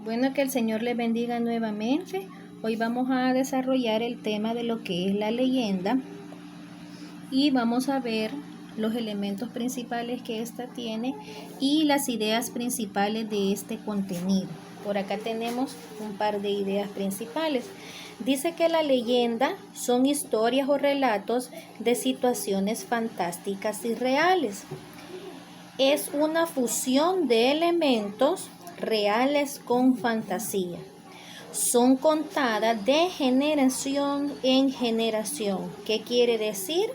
Bueno, que el Señor les bendiga nuevamente. Hoy vamos a desarrollar el tema de lo que es la leyenda y vamos a ver los elementos principales que ésta tiene y las ideas principales de este contenido. Por acá tenemos un par de ideas principales. Dice que la leyenda son historias o relatos de situaciones fantásticas y reales. Es una fusión de elementos reales con fantasía. Son contadas de generación en generación. ¿Qué quiere decir?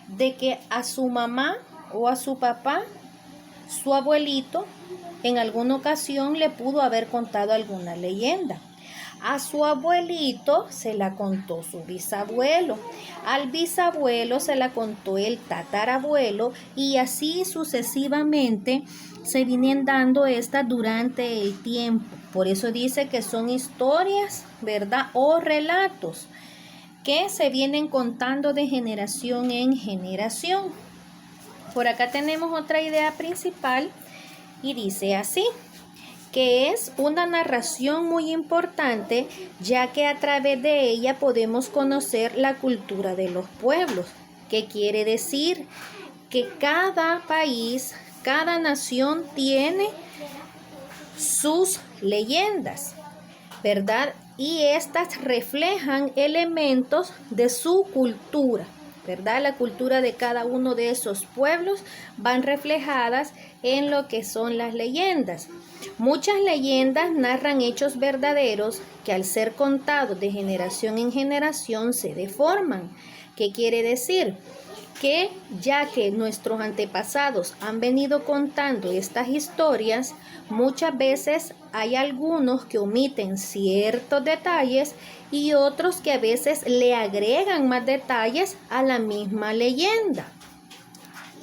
De que a su mamá o a su papá, su abuelito, en alguna ocasión le pudo haber contado alguna leyenda. A su abuelito se la contó su bisabuelo, al bisabuelo se la contó el tatarabuelo y así sucesivamente se vienen dando estas durante el tiempo. Por eso dice que son historias, ¿verdad? O relatos que se vienen contando de generación en generación. Por acá tenemos otra idea principal y dice así, que es una narración muy importante, ya que a través de ella podemos conocer la cultura de los pueblos. ¿Qué quiere decir? Que cada país, cada nación tiene sus leyendas, ¿verdad? Y estas reflejan elementos de su cultura, ¿verdad? La cultura de cada uno de esos pueblos van reflejadas en lo que son las leyendas. Muchas leyendas narran hechos verdaderos que al ser contados de generación en generación se deforman. ¿Qué quiere decir? Que ya que nuestros antepasados han venido contando estas historias, muchas veces hay algunos que omiten ciertos detalles y otros que a veces le agregan más detalles a la misma leyenda.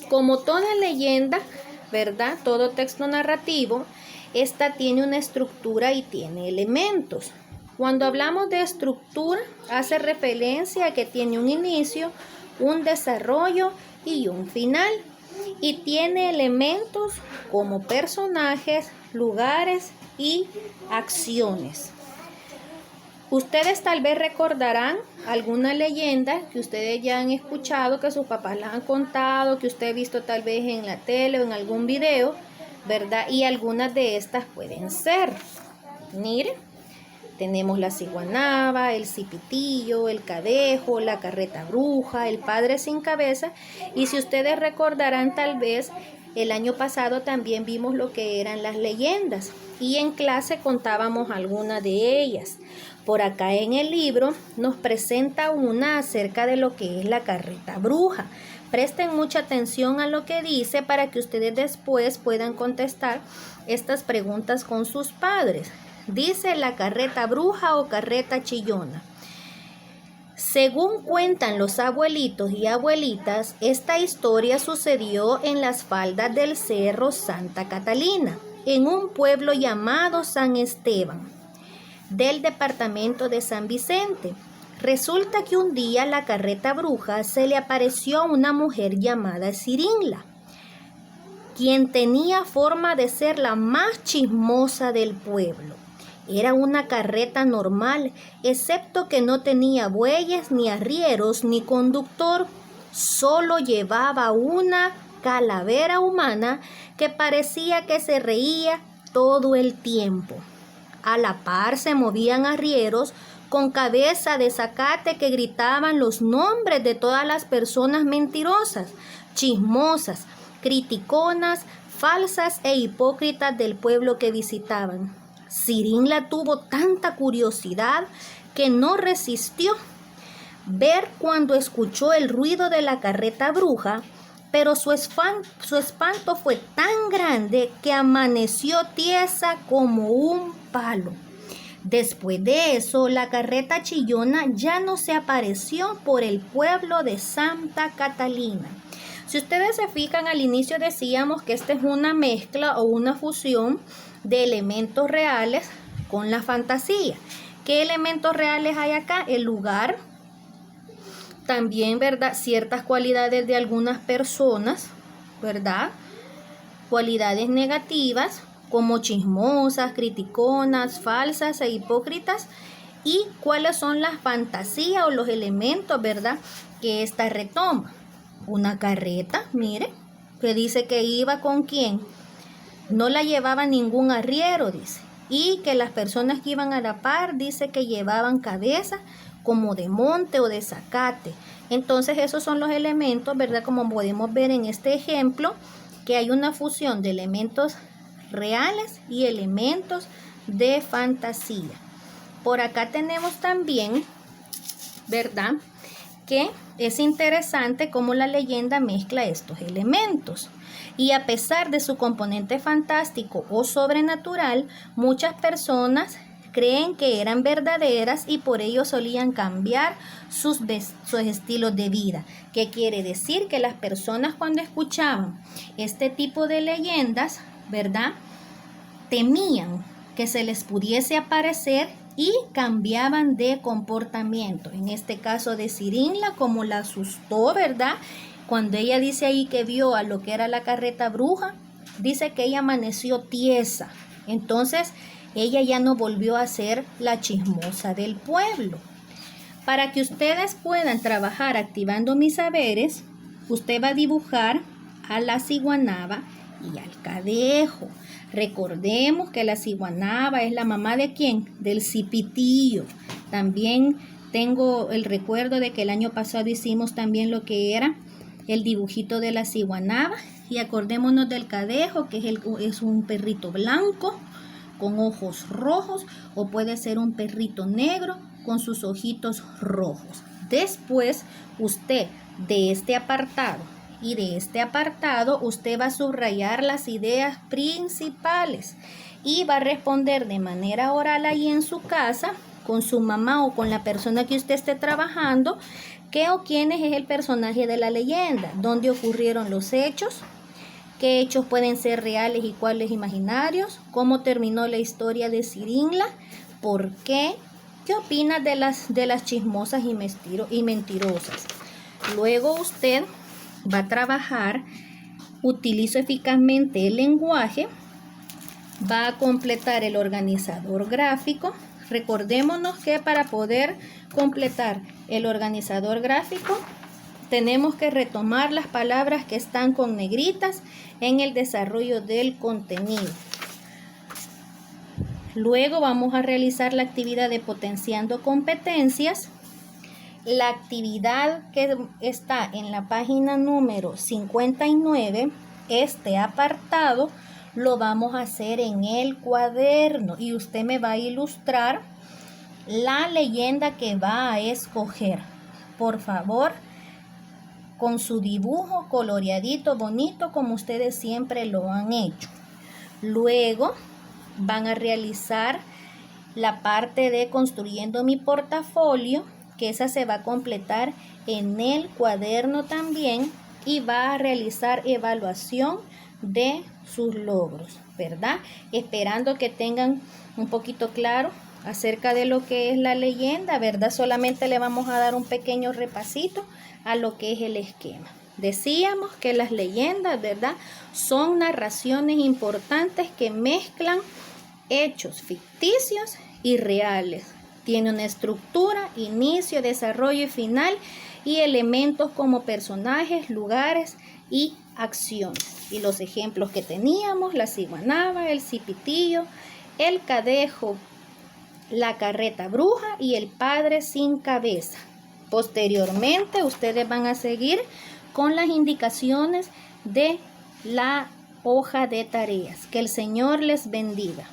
Como toda leyenda, ¿verdad? Todo texto narrativo, esta tiene una estructura y tiene elementos. Cuando hablamos de estructura, hace referencia a que tiene un inicio, un desarrollo y un final. Y tiene elementos como personajes, lugares y acciones. Ustedes tal vez recordarán alguna leyenda que ustedes ya han escuchado, que sus papás las han contado, que usted ha visto tal vez en la tele o en algún video, ¿verdad? Y algunas de estas pueden ser. Miren, tenemos la ciguanaba, el cipitillo, el cadejo, la carreta bruja, el padre sin cabeza. Y si ustedes recordarán tal vez, el año pasado también vimos lo que eran las leyendas y en clase contábamos algunas de ellas. Por acá en el libro nos presenta una acerca de lo que es la carreta bruja. Presten mucha atención a lo que dice para que ustedes después puedan contestar estas preguntas con sus padres. Dice la carreta bruja o carreta chillona. Según cuentan los abuelitos y abuelitas, esta historia sucedió en las faldas del cerro Santa Catalina, en un pueblo llamado San Esteban, del departamento de San Vicente. Resulta que un día la carreta bruja se le apareció a una mujer llamada Cirinla, quien tenía forma de ser la más chismosa del pueblo. Era una carreta normal, excepto que no tenía bueyes, ni arrieros, ni conductor. Solo llevaba una calavera humana que parecía que se reía todo el tiempo. A la par se movían arrieros con cabeza de zacate que gritaban los nombres de todas las personas mentirosas, chismosas, criticonas, falsas e hipócritas del pueblo que visitaban. Cirinla tuvo tanta curiosidad que no resistió ver cuando escuchó el ruido de la carreta bruja, pero su espanto fue tan grande que amaneció tiesa como un palo. Después de eso, la carreta chillona ya no se apareció por el pueblo de Santa Catalina. Si ustedes se fijan, al inicio decíamos que esta es una mezcla o una fusión de elementos reales con la fantasía. ¿Qué elementos reales hay acá? El lugar, también, ¿verdad? Ciertas cualidades de algunas personas, ¿verdad? Cualidades negativas, como chismosas, criticonas, falsas e hipócritas, y cuáles son las fantasías o los elementos, ¿verdad?, que esta retoma. Una carreta, mire, que dice que iba con quién, no la llevaba ningún arriero, dice, y que las personas que iban a la par, dice que llevaban cabeza como de monte o de zacate. Entonces esos son los elementos, ¿verdad?, como podemos ver en este ejemplo, que hay una fusión de elementos reales y elementos de fantasía. Por acá tenemos también, ¿verdad?, que es interesante cómo la leyenda mezcla estos elementos. Y a pesar de su componente fantástico o sobrenatural, muchas personas creen que eran verdaderas y por ello solían cambiar sus estilos de vida. ¿Qué quiere decir? Que las personas, cuando escuchaban este tipo de leyendas, ¿verdad?, temían que se les pudiese aparecer y cambiaban de comportamiento. En este caso de Cirinla, como la asustó, ¿verdad?, cuando ella dice ahí que vio a lo que era la carreta bruja, dice que ella amaneció tiesa. Entonces ella ya no volvió a ser la chismosa del pueblo. Para que ustedes puedan trabajar activando mis saberes, usted va a dibujar a la ciguanaba y al cadejo. Recordemos que la ciguanaba es la mamá ¿de quién? Del cipitillo. También tengo el recuerdo de que el año pasado hicimos también lo que era el dibujito de la ciguanaba. Y acordémonos del cadejo, que es un perrito blanco con ojos rojos, o puede ser un perrito negro con sus ojitos rojos. Después usted de este apartado y de este apartado, usted va a subrayar las ideas principales y va a responder de manera oral ahí en su casa con su mamá o con la persona que usted esté trabajando, qué o quiénes es el personaje de la leyenda, dónde ocurrieron los hechos, qué hechos pueden ser reales y cuáles imaginarios, cómo terminó la historia de Cirinla, por qué opinas de las chismosas y mentirosas. Luego usted va a trabajar, utilizo eficazmente el lenguaje, va a completar el organizador gráfico. Recordémonos que para poder completar el organizador gráfico tenemos que retomar las palabras que están con negritas en el desarrollo del contenido. Luego vamos a realizar la actividad de potenciando competencias. La actividad que está en la página número 59, este apartado, lo vamos a hacer en el cuaderno y usted me va a ilustrar la leyenda que va a escoger. Por favor, con su dibujo coloreadito, bonito, como ustedes siempre lo han hecho. Luego van a realizar la parte de construyendo mi portafolio, que esa se va a completar en el cuaderno también, y va a realizar evaluación de sus logros, ¿verdad? Esperando que tengan un poquito claro acerca de lo que es la leyenda, ¿verdad? Solamente le vamos a dar un pequeño repasito a lo que es el esquema. Decíamos que las leyendas, ¿verdad?, son narraciones importantes que mezclan hechos ficticios y reales. Tiene una estructura, inicio, desarrollo y final, y elementos como personajes, lugares y acciones. Y los ejemplos que teníamos: la ciguanaba, el cipitillo, el cadejo, la carreta bruja y el padre sin cabeza. Posteriormente ustedes van a seguir con las indicaciones de la hoja de tareas. Que el Señor les bendiga.